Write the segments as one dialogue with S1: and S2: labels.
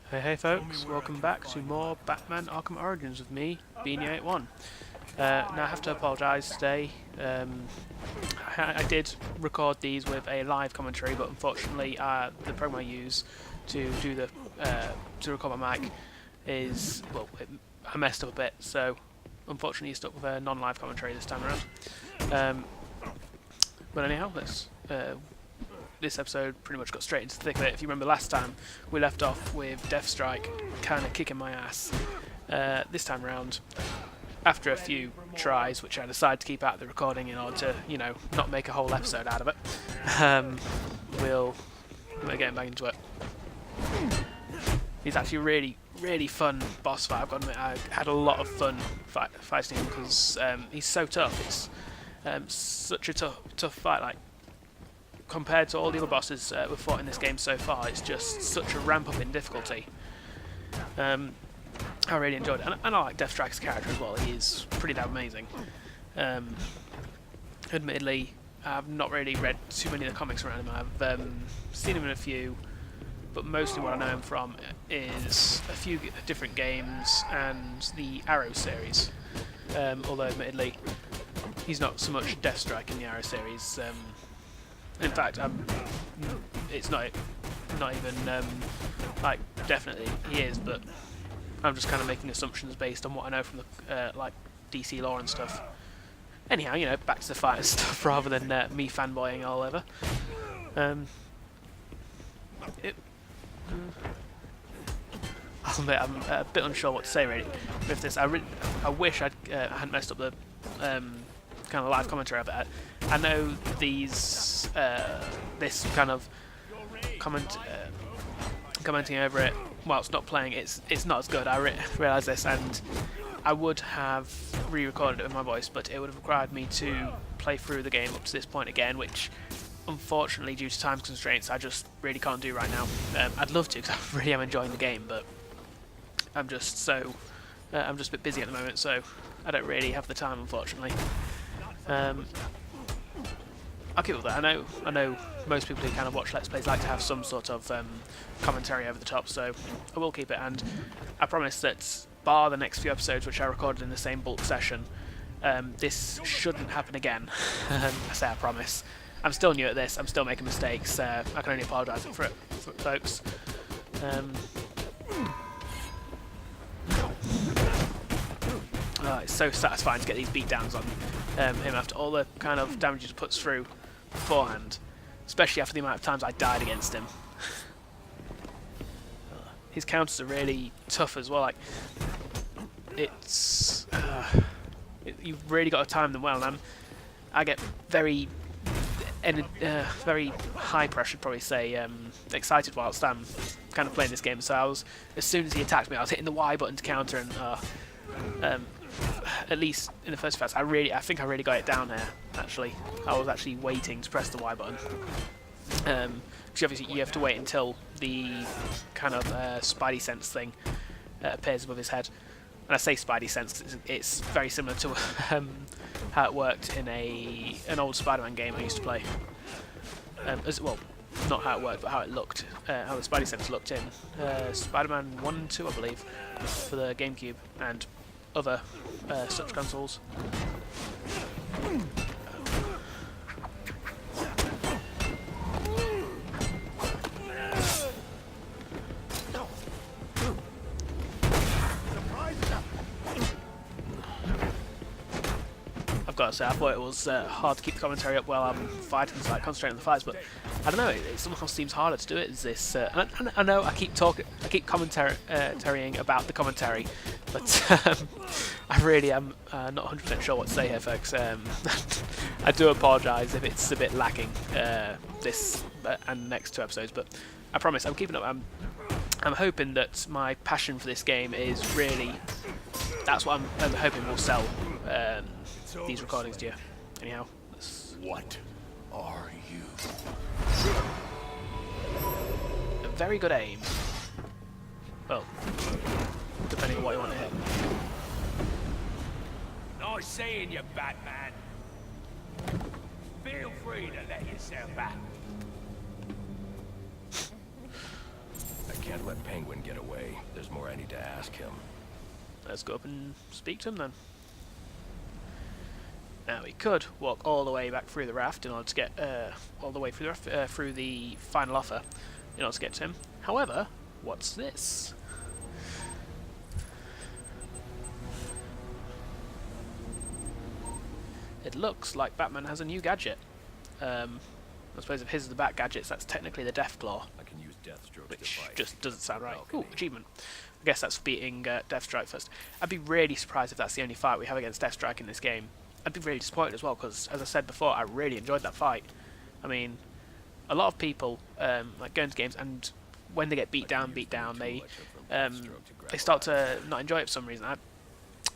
S1: Hey folks, welcome back to more Batman Arkham Origins with me, Beanie81. Now I have to apologise today. I did record these with a live commentary, but unfortunately the program I use to do the to record my mic is, well, I messed up a bit, so unfortunately you're stuck with a non-live commentary this time around. But anyhow, this episode pretty much got straight into the thick of it. If you remember last time, we left off with Deathstrike kind of kicking my ass. This time around, after a few tries, which I decided to keep out of the recording in order to, you know, not make a whole episode out of it, we're getting back into it. He's actually really fun boss fight. I've got to admit, I had a lot of fun fighting him because he's so tough. It's such a tough fight. Like, compared to all the other bosses we've fought in this game so far, it's just such a ramp up in difficulty. I really enjoyed it, and I like Deathstrike's character as well. He is pretty damn amazing. Admittedly, I've not really read too many of the comics around him. I've seen him in a few, but mostly what I know him from is a few different games and the Arrow series. Although admittedly, he's not so much Deathstrike in the Arrow series. In fact, it's not even like definitely he is, but I'm just kind of making assumptions based on what I know from the like DC lore and stuff. Anyhow, you know, back to the fight and stuff rather than me fanboying all over. I'll admit, I'm a bit unsure what to say really with this. I wish I hadn't messed up the kind of live commentary of it. I know these this kind of commenting over it whilst not playing, it's not as good. I realise this, and I would have re-recorded it with my voice, but it would have required me to play through the game up to this point again, which unfortunately due to time constraints I just really can't do right now. I'd love to because I really am enjoying the game, but I'm just a bit busy at the moment, so I don't really have the time, unfortunately. I'll keep up with that. I know most people who kind of watch Let's Plays like to have some sort of commentary over the top, so I will keep it, and I promise that bar the next few episodes which I recorded in the same bulk session, this shouldn't happen again. I say I promise. I'm still new at this, I'm still making mistakes, I can only apologise for it, folks. It's so satisfying to get these beatdowns on him after all the kind of damage he puts through beforehand, especially after the amount of times I died against him. His counters are really tough as well. Like, you've really got to time them well, and I get very high pressure, probably say, excited whilst I'm kind of playing this game. So as soon as he attacked me, I was hitting the Y button to counter, and at least in the first phase, I think I really got it down here. Actually, I was actually waiting to press the Y button. Because obviously you have to wait until the kind of Spidey sense thing appears above his head. And I say Spidey sense because it's very similar to how it worked in an old Spider-Man game I used to play. As well, not how it worked, but how it looked, how the Spidey sense looked in Spider-Man 1 and 2, I believe, for the GameCube and other such consoles. I've got to say, I thought it was hard to keep the commentary up while I'm fighting, so I concentrate on the fights, but I don't know, it somehow seems harder to do it as this. I know I keep commentarying about the commentary, but I really am not 100% sure what to say here, folks. I do apologise if it's a bit lacking, this and the next two episodes, but I promise I'm keeping up. I'm hoping that my passion for this game is really, that's what I'm hoping will sell these recordings to you. Anyhow,
S2: what are you?
S1: A very good aim. Well, depending on what you want to hit.
S2: Nice seeing you, Batman. Feel free to let yourself out.
S3: can't let Penguin get away. There's more I need to ask him.
S1: Let's go up and speak to him then. Now we could walk all the way back through the raft in order to get all the way through the raft, through the final offer in order to get to him. However, what's this? It looks like Batman has a new gadget. I suppose if his is the Bat gadgets, that's technically the Deathclaw,
S3: I can use Deathstroke's
S1: which
S3: device.
S1: just doesn't sound right.
S3: Balcony.
S1: Ooh, achievement. I guess that's for beating Deathstrike first. I'd be really surprised if that's the only fight we have against Deathstrike in this game. I'd be really disappointed as well, because, as I said before, I really enjoyed that fight. I mean, a lot of people like go into games, and when they get beat down, they start to not enjoy it for some reason. I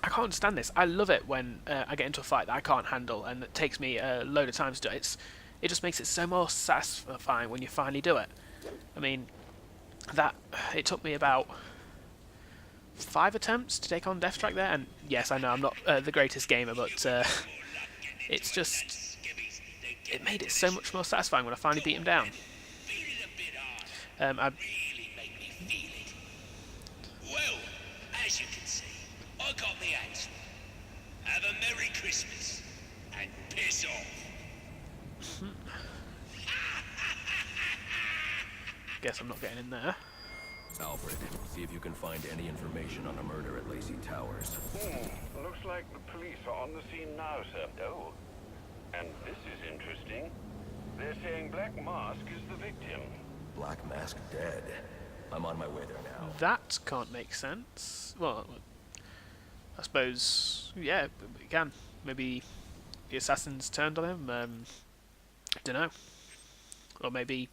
S1: can't understand this. I love it when I get into a fight that I can't handle, and it takes me a load of time to do it. It just makes it so more satisfying when you finally do it. I mean, it took me about 5 attempts to take on Deathstrike there, and yes, I know I'm not the greatest gamer, but it's just, it made it so much more satisfying when I finally beat him down.
S4: Well, as you can see, I got the answer. Have a Merry Christmas and piss off.
S1: Guess I'm not getting in there.
S3: Alfred, see if you can find any information on a murder at Lacey Towers.
S5: Looks like the police are on the scene now, sir. Oh, and this is interesting. They're saying Black Mask is the victim.
S3: Black Mask dead. I'm on my way there now.
S1: That can't make sense. Well, I suppose, yeah, it can. Maybe the assassins turned on him. Don't know. Or maybe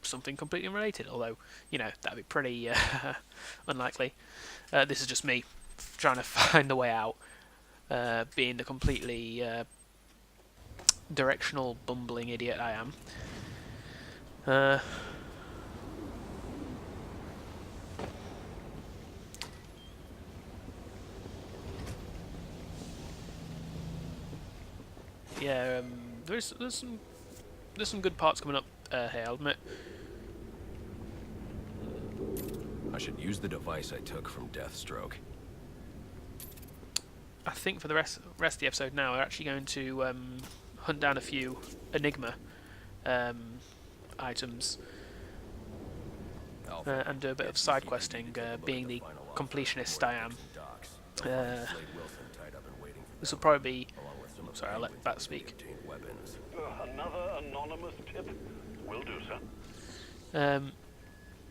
S1: something completely unrelated. Although, you know, that'd be pretty unlikely. This is just me trying to find the way out, being the completely directional, bumbling idiot I am. Yeah, there's some good parts coming up here, I'll admit.
S3: I should use the device I took from Deathstroke.
S1: I think for the rest of the episode now, we're actually going to hunt down a few Enigma items and do a bit of side questing, being the completionist I am. This will probably be... Sorry, I'll let Bat speak.
S5: Another anonymous tip? Will do, sir.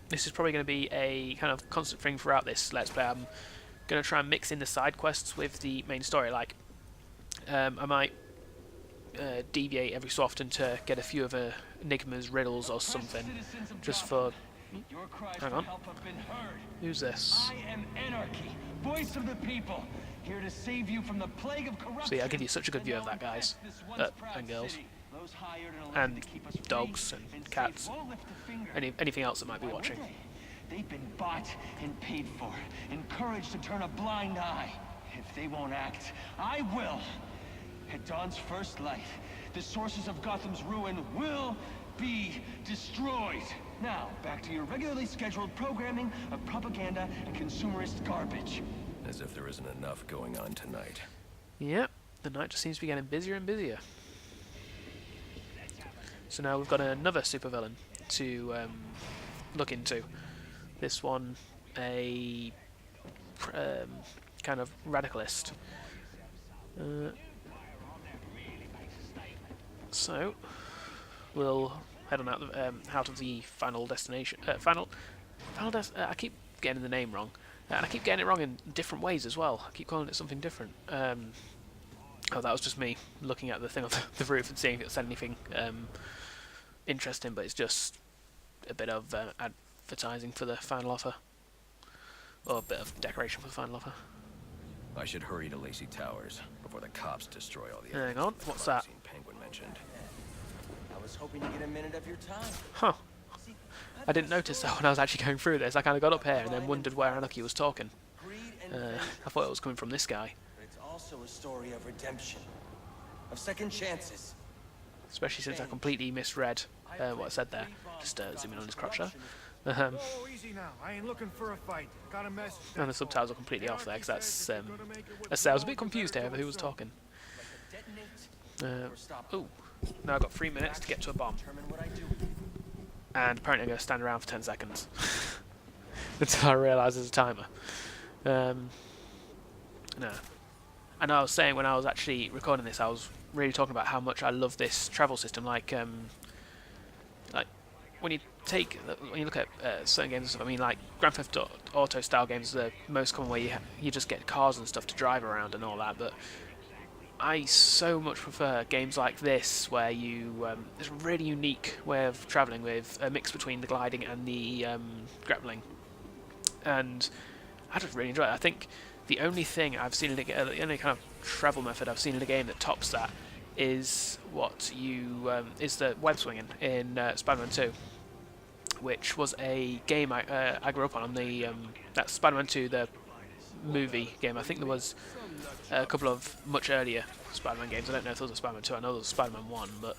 S1: This is probably going to be a kind of constant thing throughout this Let's Play. I'm going to try and mix in the side quests with the main story. Like, I might deviate every so often to get a few of Enigma's riddles or something, just for... Hang on. Who's this?
S6: I am Anarchy, voice of the people, here to save you from the plague of corruption.
S1: See, I'll give you such a good view of that, guys, and girls, and dogs and cats, anything else that might be watching.
S6: They've been bought and paid for, encouraged to turn a blind eye. If they won't act, I will. At dawn's first light, the sources of Gotham's ruin will be destroyed. Now, back to your regularly scheduled programming of propaganda and consumerist garbage.
S3: As if there isn't enough going on tonight.
S1: Yep, the night just seems to be getting busier and busier. So now we've got another supervillain to look into. This one, a kind of radicalist. So we'll head on out of the final destination. I keep getting the name wrong, and I keep getting it wrong in different ways as well. I keep calling it something different. Oh, that was just me looking at the thing on the roof and seeing if it said anything interesting, but it's just a bit of advertising for the final offer, or a bit of decoration for the final offer.
S3: I should hurry to Lacey Towers before the cops destroy all the
S1: Hang on, what's that?
S3: Penguin mentioned.
S7: I was hoping to get a minute of your time.
S1: Huh. I didn't notice that when I was actually going through this. I kind of got up here and then wondered where Anarchy was talking. I thought it was coming from this guy.
S7: But it's also a story of redemption, of second chances.
S1: Especially since I completely misread what I said there. Just zoom in on his crotch there.
S2: Oh, easy now. I ain't looking for a fight. Got a message.
S1: And the subtitles are completely off there because that's I was a bit confused here over who was talking. Oh, now I've got 3 minutes to get to a bomb, and apparently I'm going to stand around for 10 seconds until I realise there's a timer. No. And I was saying when I was actually recording this, I was really talking about how much I love this travel system. Like when you look at certain games and stuff. I mean, like Grand Theft Auto style games are the most common where you just get cars and stuff to drive around and all that. But I so much prefer games like this where there's a really unique way of travelling with a mix between the gliding and the grappling, and I just really enjoy it. I think the only thing I've seen the only kind of travel method I've seen in a game that tops that is is the web swinging in Spider-Man 2, which was a game I grew up on the that's Spider-Man 2, the movie game. I think there was a couple of much earlier Spider-Man games. I don't know if there was a Spider-Man 2. I know there was Spider-Man 1, but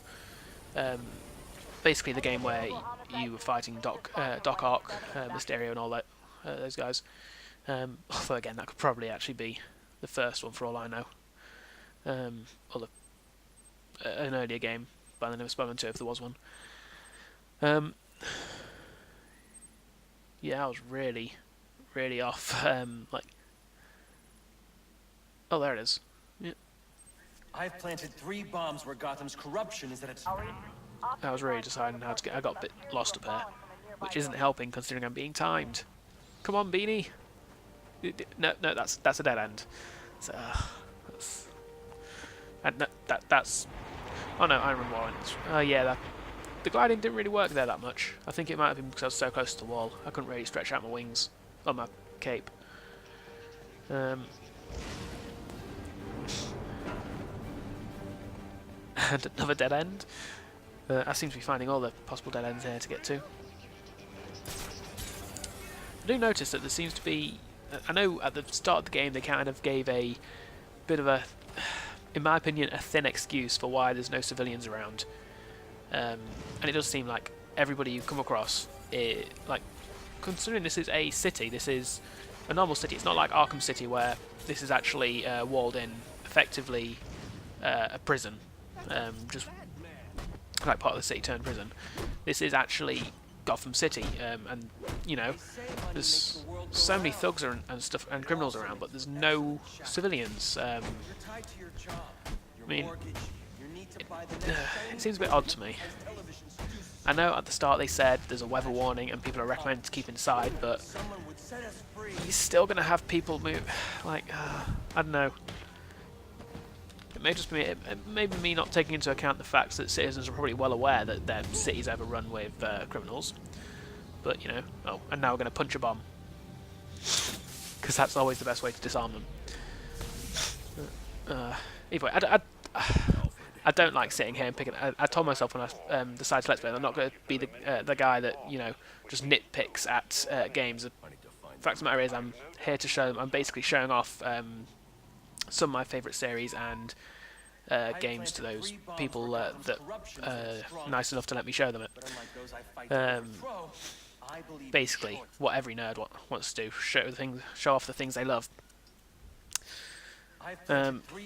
S1: basically the game where you were fighting Doc Ock, Mysterio, and all that those guys. Although again, that could probably actually be the first one for all I know, or an earlier game by the name of Spider-Man 2 if there was one. Yeah, I was really off. Oh, there it is. Yeah.
S7: I've planted 3 bombs where Gotham's corruption is at its...
S1: I was really deciding how to get. I got a bit lost up here, which isn't helping considering I'm being timed. Come on, Beanie. No, that's a dead end. So, that's. Oh no, Iron Warrants. Yeah, the gliding didn't really work there that much. I think it might have been because I was so close to the wall. I couldn't really stretch out my wings on my cape. And another dead end. I seem to be finding all the possible dead ends here to get to. I do notice that there seems to be... I know at the start of the game they kind of gave a bit of a, in my opinion, a thin excuse for why there's no civilians around. And it does seem like everybody you come across, like, considering this is a city, this is a normal city. It's not like Arkham City where this is actually walled in, effectively a prison, just like part of the city turned prison. This is actually Gotham City, and you know, there's so many thugs and stuff and criminals around, but there's no civilians. I mean, it seems a bit odd to me. I know at the start they said there's a weather warning and people are recommended to keep inside, but you're still going to have people move. Like, I don't know. It may just be maybe me not taking into account the fact that citizens are probably well aware that their city's overrun with criminals. But, you know, oh, and now we're going to punch a bomb. Because that's always the best way to disarm them. Either way, I don't like sitting here and picking... I told myself when I decided to Let's Play, I'm not going to be the guy that, you know, just nitpicks at games. The fact of the matter is I'm here to show... I'm basically showing off some of my favourite series and games to those people that are nice enough to let me show them it. Basically, what every nerd wants to do, show off the things they love.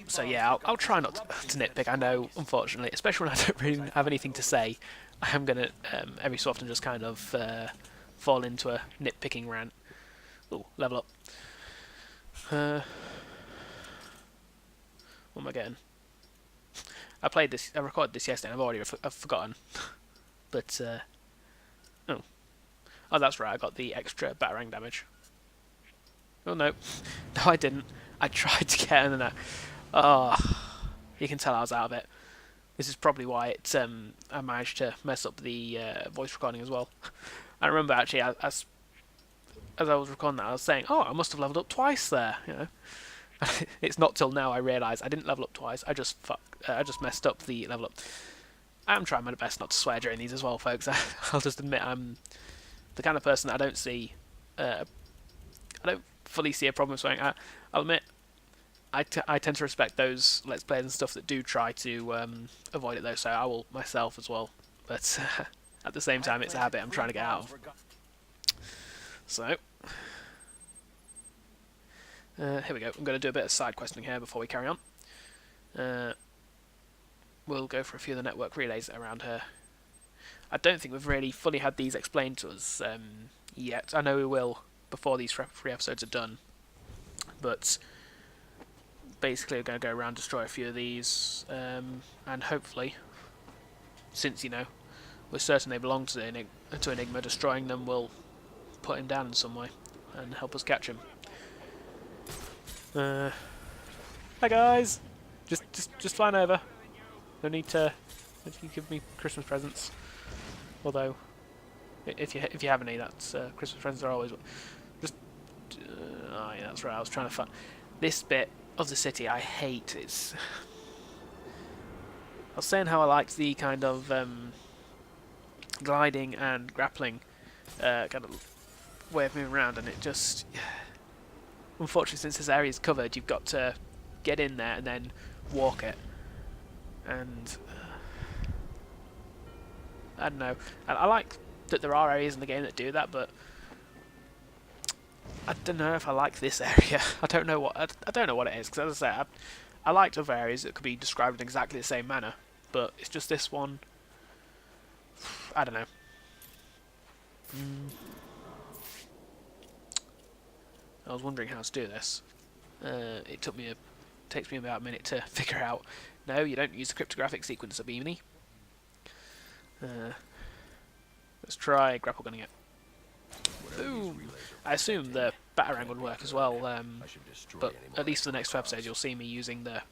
S1: So yeah, I'll try not to nitpick. I know, unfortunately, especially when I don't really have anything to say, I am going to every so often just kind of fall into a nitpicking rant. Ooh, level up. What am I getting? I recorded this yesterday and I've forgotten. But, oh, that's right, I got the extra Batarang damage. Oh no, no I didn't. I tried to get in and you can tell I was out of it. This is probably why I managed to mess up the voice recording as well. I remember actually, as I was recording that, I was saying, oh, I must have leveled up twice there, you know. It's not till now I realise I didn't level up twice. I just messed up the level up. I'm trying my best not to swear during these as well, folks. I'll just admit I'm the kind of person that I don't see. I don't fully see a problem with swearing. I'll admit I tend to respect those Let's Players and stuff that do try to avoid it though. So I will myself as well. But at the same time, it's a habit I'm trying to get out of. So, here we go. I'm going to do a bit of side questing here before we carry on. We'll go for a few of the network relays around here. I don't think we've really fully had these explained to us yet. I know we will before these 3 episodes are done. But basically we're going to go around, destroy a few of these, and hopefully, since, you know, we're certain they belong to Enigma, destroying them will put him down in some way and help us catch him. Hi guys! Just flying over. No need to give me Christmas presents. Although, if you have any, that's Christmas presents are always just. Oh yeah, that's right. I was trying to find this bit of the city. I hate. It's. I was saying how I liked the kind of gliding and grappling kind of way of moving around, and it just. Unfortunately, since this area is covered, you've got to get in there and then walk it. And I don't know. I like that there are areas in the game that do that, but I don't know if I like this area. I don't know what it is, because as I say, I liked other areas that could be described in exactly the same manner, but it's just this one. I don't know. I was wondering how to do this. It takes me about a minute to figure out. No, you don't use the cryptographic sequencer, Beanie. Let's try grapple gunning it. Boom! I assume the Batarang would work as well, but at least for the next 2 episodes you'll see me using the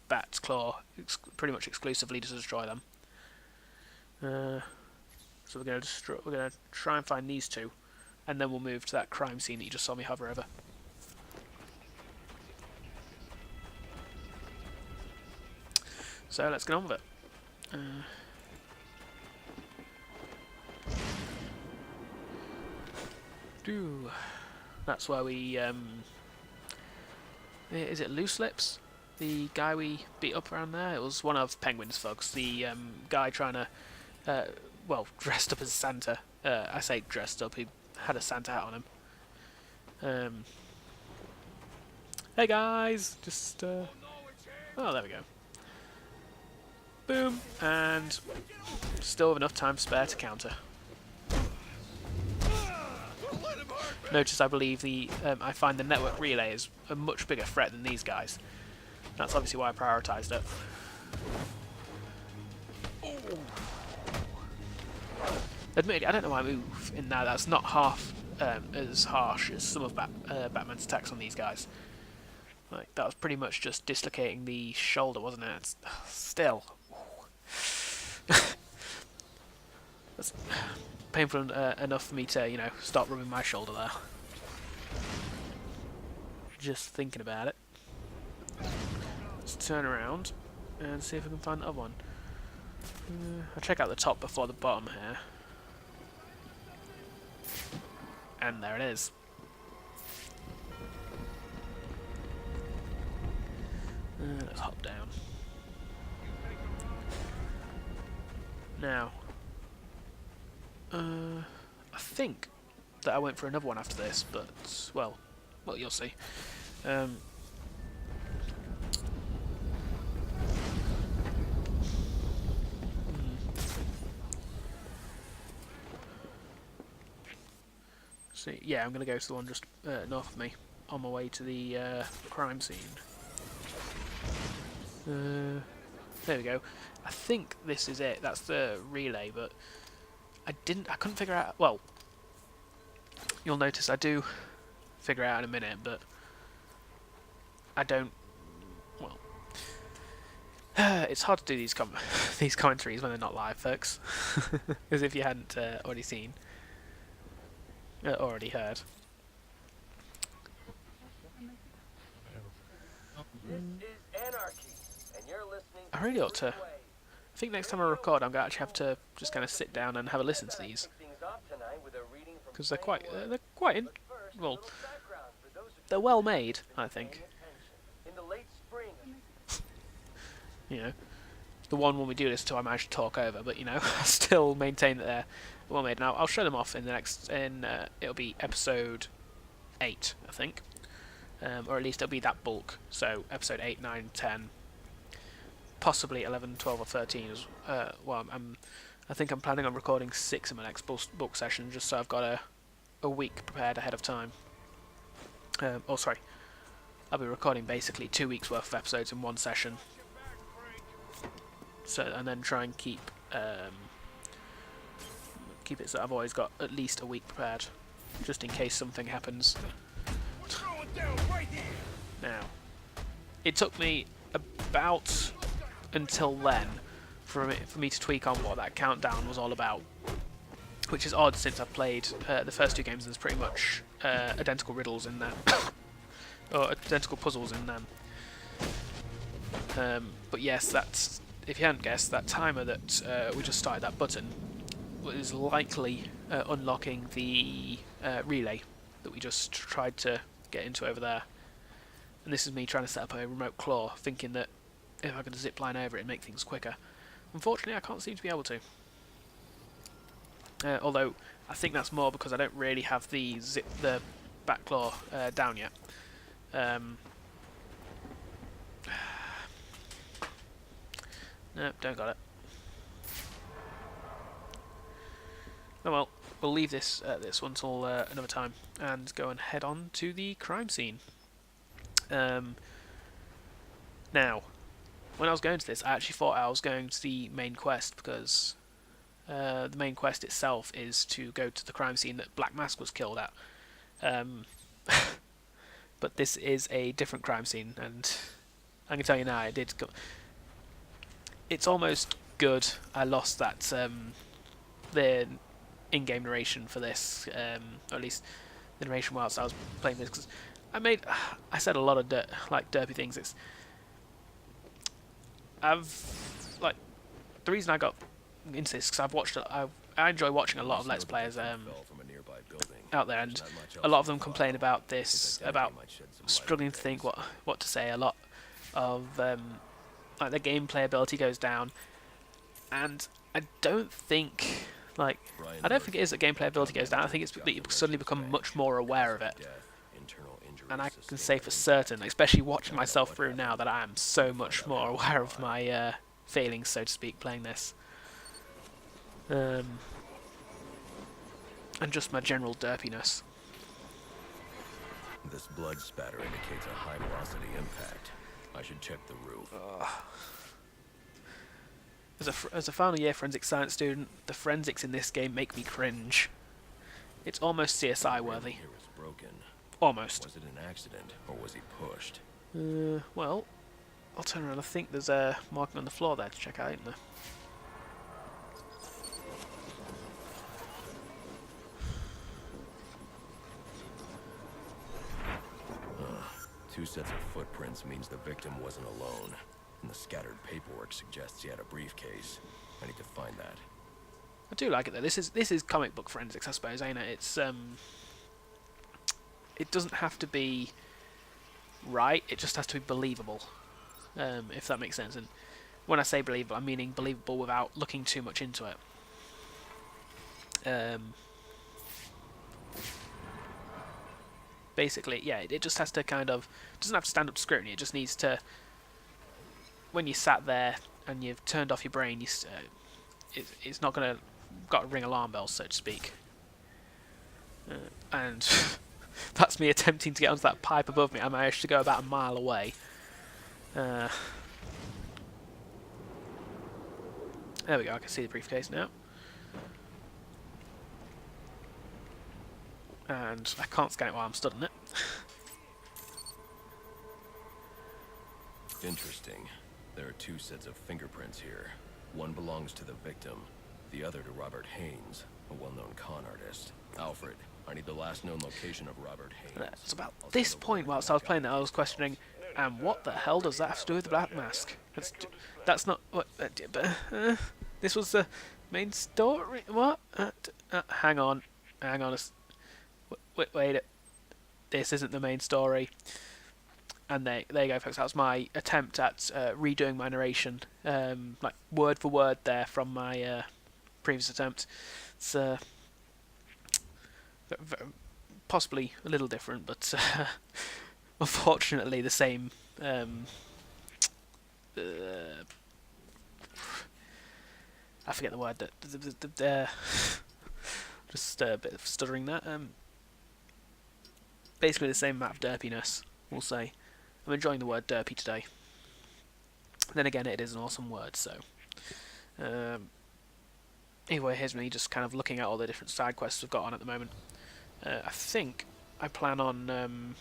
S1: Bat's Claw pretty much exclusively to destroy them. So we're going to try and find these 2, and then we'll move to that crime scene that you just saw me hover over. So let's get on with it. That's where we is it Loose Lips? The guy we beat up around there? It was one of Penguin's thugs. The guy trying to well, dressed up as Santa. I say dressed up, he had a Santa hat on him. Hey guys! Just oh, there we go. Boom! And still have enough time spare to counter. Notice I believe I find the network relay is a much bigger threat than these guys. That's obviously why I prioritised it. Ooh. Admittedly, I don't know why I move in now. That's not half as harsh as some of Batman's attacks on these guys. Like, that was pretty much just dislocating the shoulder, wasn't it? It's, still. That's painful enough for me to, you know, start rubbing my shoulder there. Just thinking about it. Let's turn around and see if I can find the other one. I'll check out the top before the bottom here. And there it is. Let's hop down. Now, I think that I went for another one after this, but well, you'll see. See, yeah, I'm gonna go to the one just north of me, on my way to the crime scene. There we go. I think this is it. That's the relay, but I couldn't figure out. Well, you'll notice I do figure it out in a minute, but I don't. Well, it's hard to do these these commentaries when they're not live, folks. As if you hadn't already seen, already heard.
S8: This is Anarchy, and you're listening to
S1: I really ought to. I think next time I record, I'm going to actually have to just kind of sit down and have a listen to these, because they're quite well, they're well made, I think.
S8: In the late spring.
S1: You know, the one when we do this till I manage to talk over, but you know, I still maintain that they're well made. Now I'll show them off in the next. It'll be episode 8, I think, or at least it'll be that bulk. So episode 8, 9, 10, possibly 11, 12, or 13. Well, I think I'm planning on recording 6 in my next book session, just so I've got a week prepared ahead of time. Oh, sorry. I'll be recording basically 2 weeks worth of episodes in one session. So, and then try and keep it so I've always got at least a week prepared, just in case something happens. Now, it took me about until then for me to tweak on what that countdown was all about, which is odd since I've played the first 2 games. There's pretty much identical riddles in them, or identical puzzles in them. But yes, that's, if you hadn't guessed, that timer that we just started, that button, was likely unlocking the relay that we just tried to get into over there. And this is me trying to set up a remote claw, thinking that if I could zip line over it and make things quicker. Unfortunately, I can't seem to be able to. Although, I think that's more because I don't really have the back claw down yet. No, don't got it. Oh well, we'll leave this one till another time and go and head on to the crime scene. Now, when I was going to this, I actually thought I was going to the main quest, because the main quest itself is to go to the crime scene that Black Mask was killed at. But this is a different crime scene, and I can tell you now, it's almost good I lost that the in-game narration for this, or at least the narration whilst I was playing this, because I said a lot of derpy things. The reason I got into this, because I enjoy watching a lot of Let's Players out there, and a lot of them complain about this, about struggling to think what to say. A lot of like the gameplay ability goes down, and I don't think it is that gameplay ability goes down. I think it's that you suddenly become much more aware of it. And I can say for certain, especially watching myself through now, that I am so much more aware of my failings, so to speak, playing this. And just my general derpiness.
S3: This blood spatter indicates a high velocity impact. I should check the roof.
S1: As a final year forensic science student, the forensics in this game make me cringe. It's almost CSI worthy.
S3: Here is broken.
S1: Almost.
S3: Was it an accident, or was he pushed?
S1: Well, I'll turn around. I think there's a marking on the floor there to check out, isn't there?
S3: Two sets of footprints means the victim wasn't alone, and the scattered paperwork suggests he had a briefcase. I need to find that.
S1: I do like it though. This is comic book forensics, I suppose, ain't it? It's it doesn't have to be right. It just has to be believable, if that makes sense. And when I say believable, I'm meaning believable without looking too much into it. Basically, yeah, it just has to doesn't have to stand up to scrutiny. It just needs to, when you sat there and you've turned off your brain, it's not got to ring alarm bells, so to speak. And that's me attempting to get onto that pipe above me. I managed to go about a mile away. There we go, I can see the briefcase now. And I can't scan it while I'm stood on it.
S3: Interesting. There are two sets of fingerprints here. One belongs to the victim, the other to Robert Haynes, a well-known con artist. Alfred, I need the last known location of Robert Haynes.
S1: It's about this point, whilst I was playing that, I was questioning, and what the hell does that have to do with the Black Mask? That's not what. This was the main story. What? Hang on. Wait. This isn't the main story. And there you go, folks. That was my attempt at redoing my narration, like word for word there from my previous attempt. It's possibly a little different, but unfortunately the same. I forget the word. Just a bit of stuttering there. Basically the same amount of derpiness, we'll say. I'm enjoying the word derpy today. Then again, it is an awesome word, so... anyway, here's me just kind of looking at all the different side quests we've got on at the moment. I think I plan on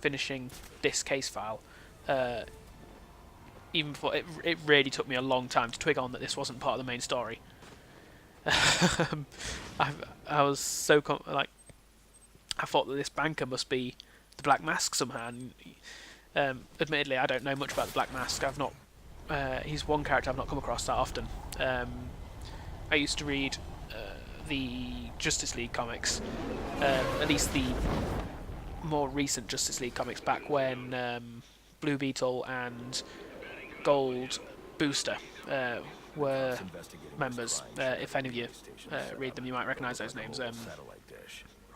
S1: finishing this case file. Even before... It really took me a long time to twig on that this wasn't part of the main story. I was so... I thought that this banker must be the Black Mask somehow, and admittedly I don't know much about the Black Mask. I've not he's one character I've not come across that often. I used to read the Justice League comics, at least the more recent Justice League comics, back when Blue Beetle and Gold Booster were members. If any of you read them, you might recognise those names.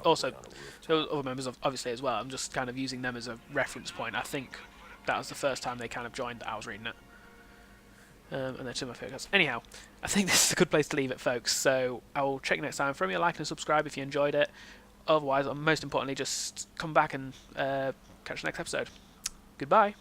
S1: Also, there were other members obviously as well. I'm just kind of using them as a reference point. I think that was the first time they kind of joined that I was reading it. And they're two of my favourites. Anyhow, I think this is a good place to leave it, folks. So I will check you next time. Throw me a like and a subscribe if you enjoyed it. Otherwise, most importantly, just come back and catch the next episode. Goodbye.